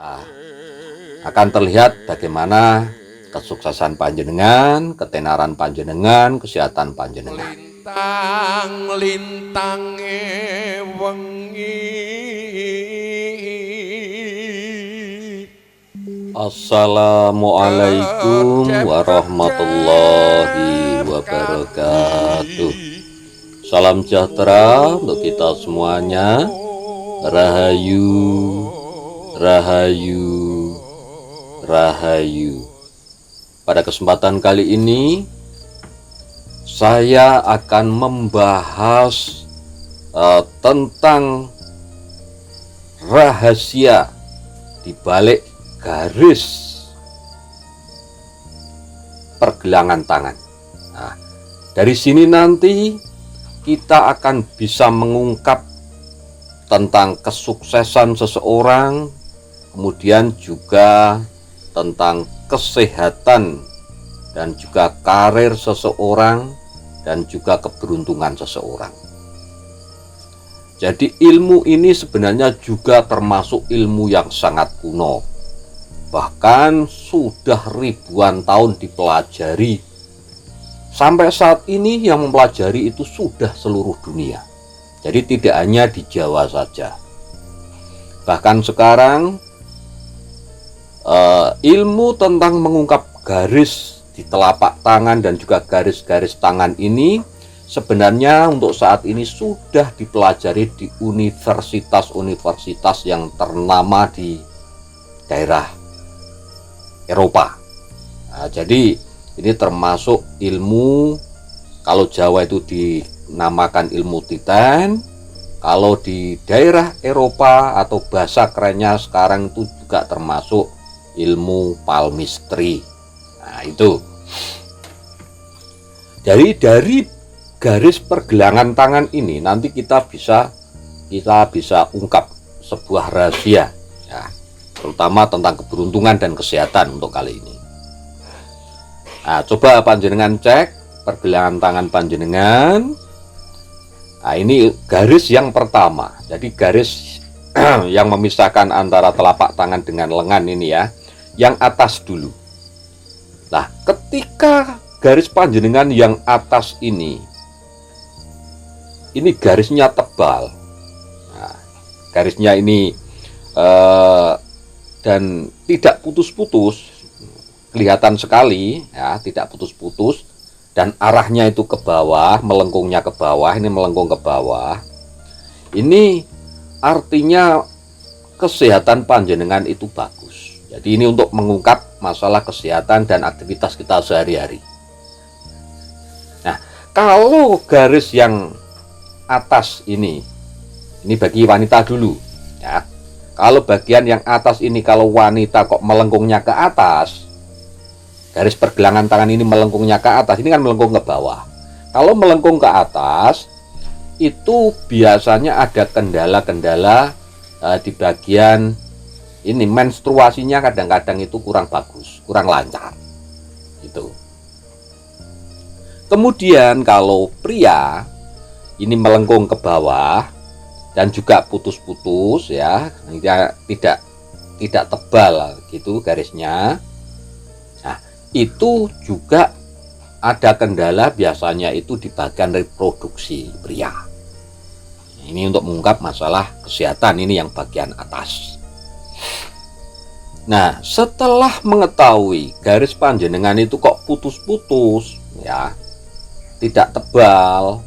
Nah, akan terlihat bagaimana kesuksesan panjenengan, ketenaran panjenengan, kesehatan panjenengan. Lintang wengi. Assalamualaikum warahmatullahi wabarakatuh. Salam sejahtera untuk kita semuanya. Rahayu, rahayu, rahayu. Pada kesempatan kali ini saya akan membahas tentang rahasia di balik garis pergelangan tangan. Nah, dari sini nanti kita akan bisa mengungkap tentang kesuksesan seseorang, kemudian juga tentang kesehatan dan juga karir seseorang, dan juga keberuntungan seseorang. Jadi ilmu ini sebenarnya juga termasuk ilmu yang sangat kuno, bahkan sudah ribuan tahun dipelajari. Sampai saat ini yang mempelajari itu sudah seluruh dunia. Jadi tidak hanya di Jawa saja. Bahkan sekarang ilmu tentang mengungkap garis di telapak tangan dan juga garis-garis tangan ini sebenarnya untuk saat ini sudah dipelajari di universitas-universitas yang ternama di daerah Eropa. Nah, jadi ini termasuk ilmu, kalau Jawa itu dinamakan ilmu Titan, kalau di daerah Eropa atau bahasa kerennya sekarang itu juga termasuk ilmu palmistry. Nah, itu. Dari garis pergelangan tangan ini nanti kita bisa ungkap sebuah rahasia, ya, terutama tentang keberuntungan dan kesehatan untuk kali ini. Nah, coba panjenengan cek pergelangan tangan panjenengan. Nah, ini garis yang pertama. Jadi garis yang memisahkan antara telapak tangan dengan lengan ini ya, yang atas dulu. Nah, ketika garis panjenengan yang atas ini garisnya tebal. Nah, garisnya ini dan tidak putus-putus, kelihatan sekali ya, tidak putus-putus, dan arahnya itu ke bawah, melengkungnya ke bawah, ini melengkung ke bawah. Ini artinya kesehatan panjenengan itu bagus. Jadi ini untuk mengungkap masalah kesehatan dan aktivitas kita sehari-hari. Nah, kalau garis yang atas ini bagi wanita dulu ya. Kalau bagian yang atas ini, kalau wanita kok melengkungnya ke atas, garis pergelangan tangan ini melengkungnya ke atas, ini kan melengkung ke bawah. Kalau melengkung ke atas, itu biasanya ada kendala-kendala di bagian ini, menstruasinya kadang-kadang itu kurang bagus, kurang lancar. Gitu. Kemudian kalau pria, ini melengkung ke bawah dan juga putus-putus ya, tidak tebal gitu garisnya. Itu juga ada kendala biasanya itu di bagian reproduksi pria. Ini untuk mengungkap masalah kesehatan, ini yang bagian atas. Nah, setelah mengetahui garis panjenengan itu kok putus-putus ya, tidak tebal.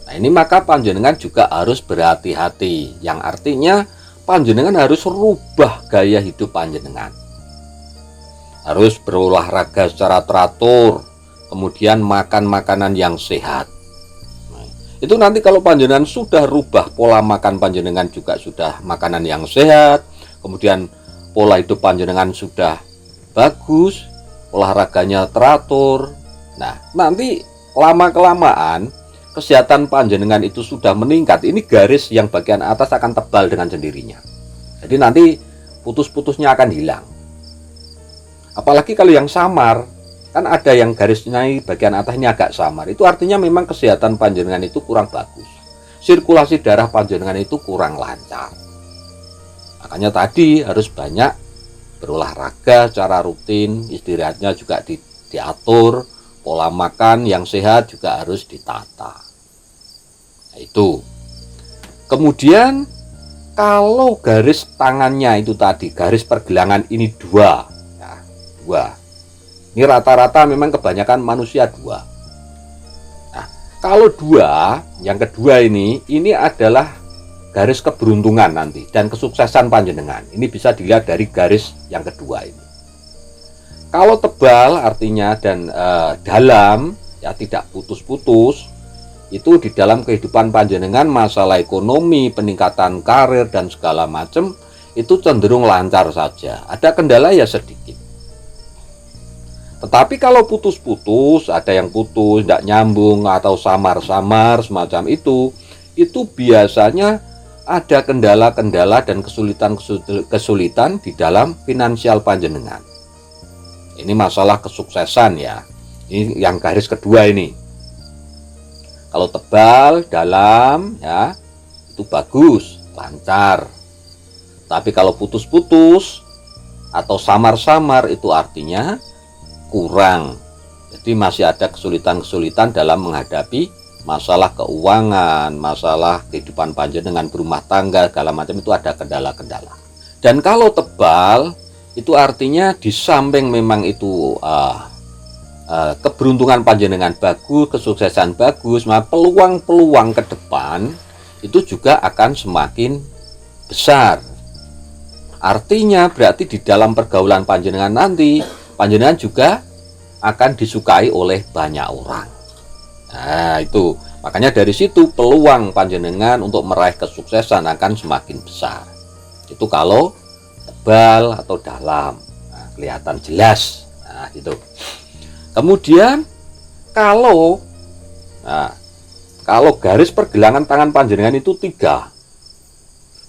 Nah, ini maka panjenengan juga harus berhati-hati, yang artinya panjenengan harus rubah gaya hidup panjenengan. Harus berolahraga secara teratur, kemudian makan makanan yang sehat. Nah, itu nanti kalau panjenengan sudah rubah pola makan panjenengan, juga sudah makanan yang sehat, kemudian pola hidup panjenengan sudah bagus, olahraganya teratur. Nah, nanti lama-kelamaan kesehatan panjenengan itu sudah meningkat. Ini garis yang bagian atas akan tebal dengan sendirinya. Jadi nanti putus-putusnya akan hilang. Apalagi kalau yang samar, kan ada yang garisnya bagian atas ini agak samar. Itu artinya memang kesehatan panjenengan itu kurang bagus. Sirkulasi darah panjenengan itu kurang lancar. Makanya tadi harus banyak berolahraga secara rutin, istirahatnya juga diatur, pola makan yang sehat juga harus ditata. Nah, itu. Kemudian kalau garis tangannya itu tadi, garis pergelangan ini 2, ya, 2. Ini rata-rata memang kebanyakan manusia 2. Nah, kalau 2, yang kedua ini adalah garis keberuntungan nanti dan kesuksesan panjenengan. Ini bisa dilihat dari garis yang kedua ini. Kalau tebal artinya dan dalam, ya tidak putus-putus, itu di dalam kehidupan panjenengan, masalah ekonomi, peningkatan karir dan segala macam itu cenderung lancar saja. Ada kendala ya sedikit. Tetapi kalau putus-putus, ada yang putus, tidak nyambung atau samar-samar semacam itu biasanya ada kendala-kendala dan kesulitan di dalam finansial panjenengan. Ini masalah kesuksesan ya. Ini yang garis kedua ini. Kalau tebal, dalam ya, itu bagus, lancar. Tapi kalau putus-putus atau samar-samar itu artinya kurang. Jadi masih ada kesulitan-kesulitan dalam menghadapi masalah keuangan, masalah kehidupan panjenengan berumah tangga, segala macam itu ada kendala-kendala. Dan kalau tebal, itu artinya di samping memang itu keberuntungan panjenengan bagus, kesuksesan bagus, maka peluang-peluang ke depan itu juga akan semakin besar. Artinya berarti di dalam pergaulan panjenengan nanti, panjenengan juga akan disukai oleh banyak orang. Nah, itu makanya dari situ peluang panjenengan untuk meraih kesuksesan akan semakin besar. Itu kalau tebal atau dalam, nah, kelihatan jelas. Nah, itu. Kemudian kalau garis pergelangan tangan panjenengan itu 3,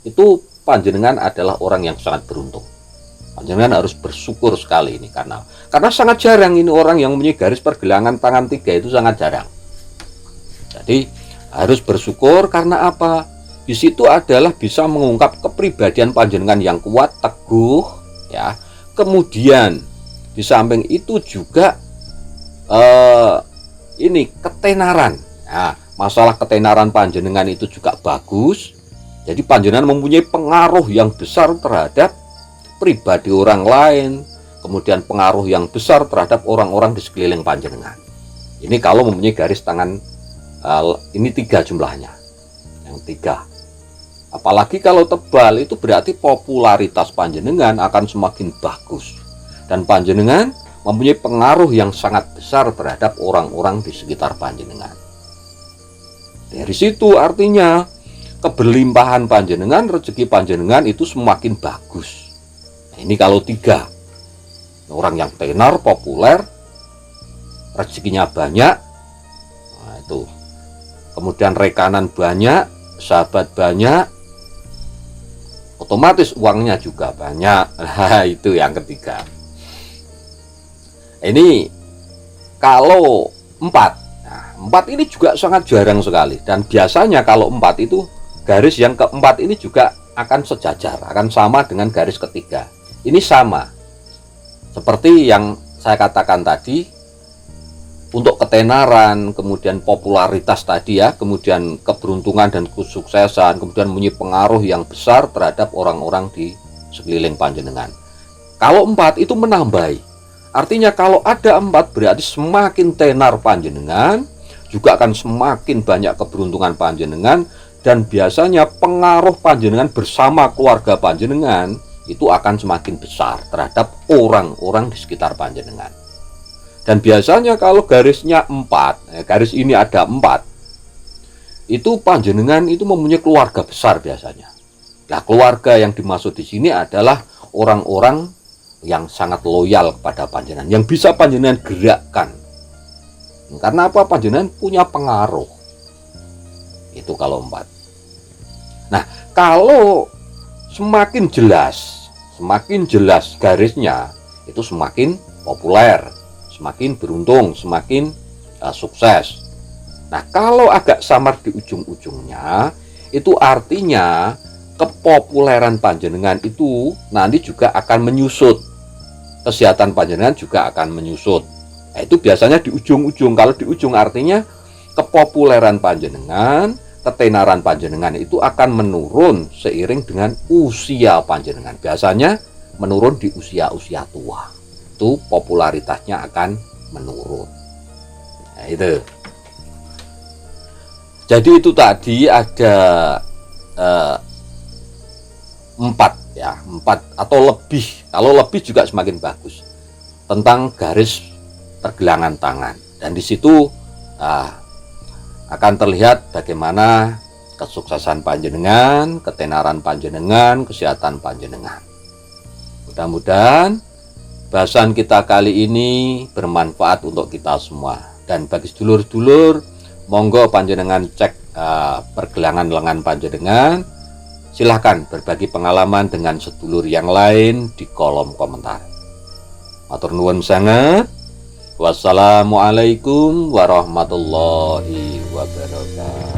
itu panjenengan adalah orang yang sangat beruntung. Panjenengan harus bersyukur sekali ini karena sangat jarang ini orang yang mempunyai garis pergelangan tangan 3 itu sangat jarang. Jadi harus bersyukur karena apa? Di situ adalah bisa mengungkap kepribadian panjenengan yang kuat, teguh, ya. Kemudian di samping itu juga ini ketenaran. Nah, masalah ketenaran panjenengan itu juga bagus. Jadi panjenengan mempunyai pengaruh yang besar terhadap pribadi orang lain, kemudian pengaruh yang besar terhadap orang-orang di sekeliling panjenengan. Ini kalau mempunyai garis tangan ini 3 jumlahnya, yang 3. Apalagi kalau tebal itu berarti popularitas panjenengan akan semakin bagus dan panjenengan mempunyai pengaruh yang sangat besar terhadap orang-orang di sekitar panjenengan. Dari situ artinya keberlimpahan panjenengan, rezeki panjenengan itu semakin bagus. Nah, ini kalau 3, orang yang tenar, populer, rezekinya banyak, nah itu. Kemudian rekanan banyak, sahabat banyak, otomatis uangnya juga banyak. Nah, itu yang ketiga. Ini kalau 4. Nah, 4 ini juga sangat jarang sekali. Dan biasanya kalau 4 itu, garis yang keempat ini juga akan sejajar, akan sama dengan garis ketiga. Ini sama. Seperti yang saya katakan tadi, untuk ketenaran, kemudian popularitas tadi ya, kemudian keberuntungan dan kesuksesan, kemudian mempunyai pengaruh yang besar terhadap orang-orang di sekeliling panjenengan. Kalau 4 itu menambahi. Artinya kalau ada 4 berarti semakin tenar panjenengan, juga akan semakin banyak keberuntungan panjenengan, dan biasanya pengaruh panjenengan bersama keluarga panjenengan itu akan semakin besar terhadap orang-orang di sekitar panjenengan. Dan biasanya kalau garisnya 4, garis ini ada 4, itu panjenengan itu mempunyai keluarga besar biasanya. Nah, keluarga yang dimaksud di sini adalah orang-orang yang sangat loyal kepada panjenengan, yang bisa panjenengan gerakkan. Karena apa? Panjenengan punya pengaruh. Itu kalau 4. Nah, kalau semakin jelas garisnya, itu semakin populer, semakin beruntung, semakin sukses. Nah, kalau agak samar di ujung-ujungnya, itu artinya kepopuleran panjenengan itu nanti juga akan menyusut. Kesehatan panjenengan juga akan menyusut. Nah, itu biasanya di ujung-ujung. Kalau di ujung artinya kepopuleran panjenengan, ketenaran panjenengan itu akan menurun seiring dengan usia panjenengan. Biasanya menurun di usia-usia tua. Itu popularitasnya akan menurun. Nah, itu. Jadi itu tadi ada 4 atau lebih. Kalau lebih juga semakin bagus tentang garis pergelangan tangan. Dan di situ akan terlihat bagaimana kesuksesan panjenengan, ketenaran panjenengan, kesehatan panjenengan. Mudah-mudahan bahasan kita kali ini bermanfaat untuk kita semua. Dan bagi sedulur-sedulur, monggo panjenengan cek pergelangan lengan panjenengan. Silahkan berbagi pengalaman dengan sedulur yang lain di kolom komentar. Matur nuwun sangat. Wassalamualaikum warahmatullahi wabarakatuh.